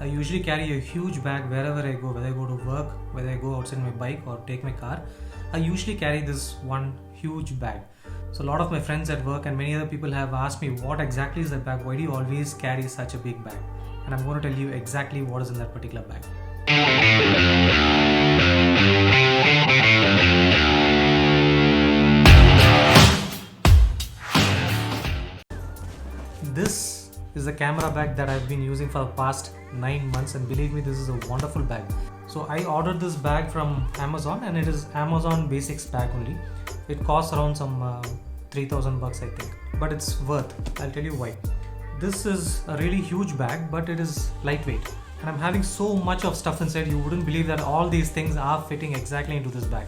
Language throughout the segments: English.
I usually carry a huge bag wherever I go, whether I go to work, whether I go outside my bike or take my car. I usually carry this one huge bag. So a lot of my friends at work and many other people have asked me, what exactly is that bag? Why do you always carry such a big bag? And I'm going to tell you exactly what is in that particular bag. This is the camera bag that I've been using for the past 9 months, and believe me, this is a wonderful bag. So I ordered this bag from Amazon, and it is Amazon Basics bag only. It costs around some 3,000 bucks I think, but it's worth. I'll tell you why. This is a really huge bag, but it is lightweight, and I'm having so much of stuff inside. You wouldn't believe that all these things are fitting exactly into this bag.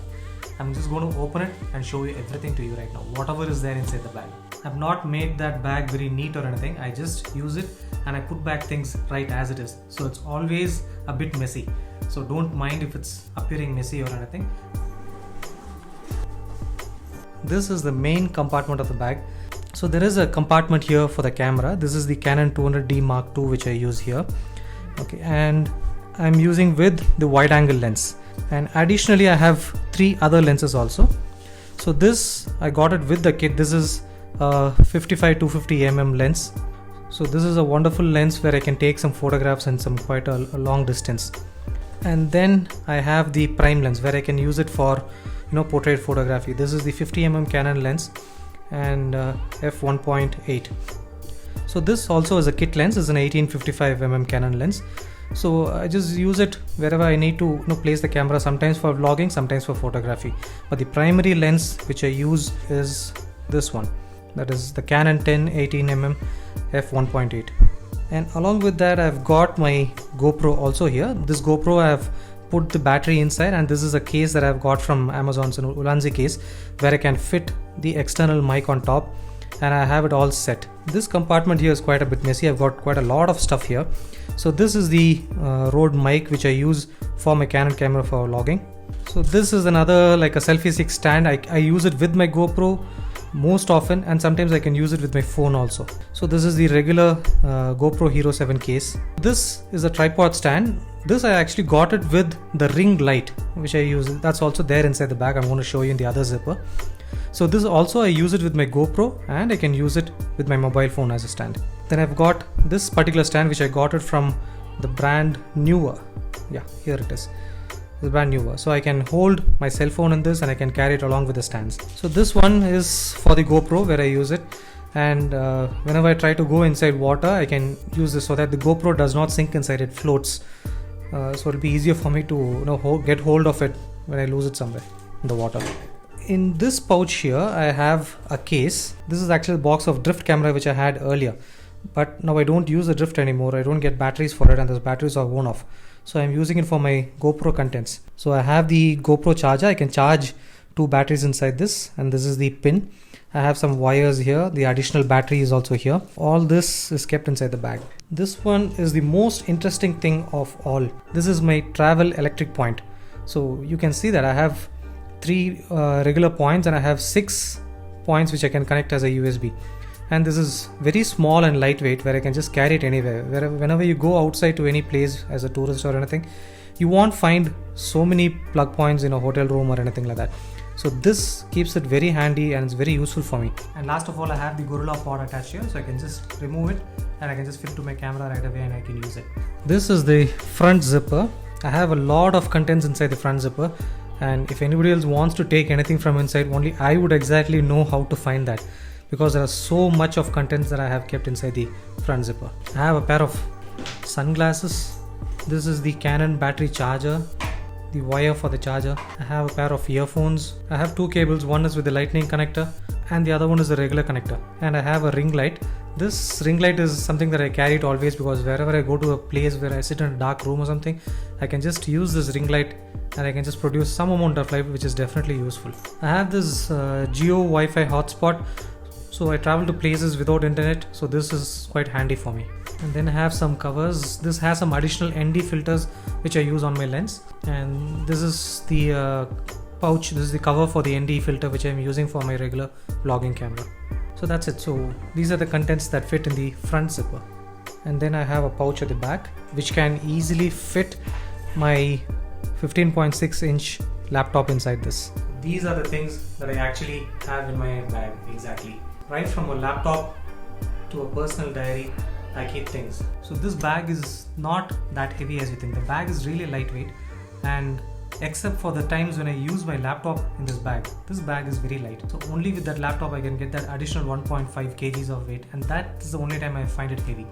I'm just going to open it and show you everything to you right now, whatever is there inside the bag. I've not made that bag very neat or anything. I just use it and I put back things right as it is. So it's always a bit messy. So don't mind if it's appearing messy or anything. This is the main compartment of the bag. So there is a compartment here for the camera. This is the Canon 200D Mark II which I use here. Okay, and I'm using with the wide angle lens. And additionally I have 3 other lenses also. So this I got it with the kit. This is a 55-250mm lens. So this is a wonderful lens where I can take some photographs in some quite a long distance. And then I have the prime lens where I can use it for portrait photography. This is the 50mm Canon lens and f1.8. So this also is a kit lens. Is an 1855mm Canon lens. So I just use it wherever I need to place the camera, sometimes for vlogging, sometimes for photography. But the primary lens which I use is this one, that is the Canon 10-18mm f1.8. and along with that I've got my GoPro also here. This GoPro I have put the battery inside, and this is a case that I've got from Amazon's Ulanzi case where I can fit the external mic on top, and I have it all set. This compartment here is quite a bit messy. I've got quite a lot of stuff here. So this is the Rode mic which I use for my Canon camera for vlogging. So this is another like a selfie stick stand. I use it with my GoPro most often, and sometimes I can use it with my phone also. So this is the regular GoPro Hero 7 case. This is a tripod stand. This I actually got it with the ring light which I use. That's also there inside the bag. I'm going to show you in the other zipper. So this also I use it with my GoPro, and I can use it with my mobile phone as a stand. Then I've got this particular stand which I got it from the brand Neewer. Yeah, here it is. The brand Neewer. So I can hold my cell phone in this and I can carry it along with the stands. So this one is for the GoPro where I use it, and whenever I try to go inside water I can use this so that the GoPro does not sink inside, it floats. So it'll be easier for me to get hold of it when I lose it somewhere in the water. In this pouch here I have a case. This is actually the box of drift camera which I had earlier, but now I don't use the drift anymore. I don't get batteries for it, and those batteries are worn off. So I'm using it for my GoPro contents. So I have the GoPro charger. I can charge 2 batteries inside this, and this is the pin. I have some wires here. The additional battery is also here. All this is kept inside the bag. This one is the most interesting thing of all. This is my travel electric point. So you can see that I have 3 regular points, and I have 6 points which I can connect as a USB. And this is very small and lightweight where I can just carry it anywhere. Whenever you go outside to any place as a tourist or anything, you won't find so many plug points in a hotel room or anything like that. So this keeps it very handy and it's very useful for me. And last of all, I have the Gorilla Pod attached here, so I can just remove it and I can just fit it to my camera right away and I can use it. This is the front zipper. I have a lot of contents inside the front zipper, and if anybody else wants to take anything from inside, only I would exactly know how to find that, because there are so much of contents that I have kept inside the front zipper. I have a pair of sunglasses. This is the Canon battery charger, the wire for the charger. I have a pair of earphones. I have 2 cables. One is with the lightning connector and the other one is the regular connector. And I have a ring light. This ring light is something that I carry it always, because wherever I go to a place where I sit in a dark room or something, I can just use this ring light and I can just produce some amount of light, which is definitely useful. I have this Jio Wi-Fi hotspot. So I travel to places without internet, so this is quite handy for me. And then I have some covers. This has some additional ND filters which I use on my lens, and this is the pouch. This is the cover for the ND filter which I'm using for my regular vlogging camera. So that's it. So these are the contents that fit in the front zipper. and then I have a pouch at the back which can easily fit my 15.6-inch laptop inside this. These are the things that I actually have in my bag exactly. Right from a laptop to a personal diary, I keep things. So this bag is not that heavy as you think. The bag is really lightweight, and except for the times when I use my laptop in this bag is very light. So only with that laptop I can get that additional 1.5 kgs of weight, and that is the only time I find it heavy.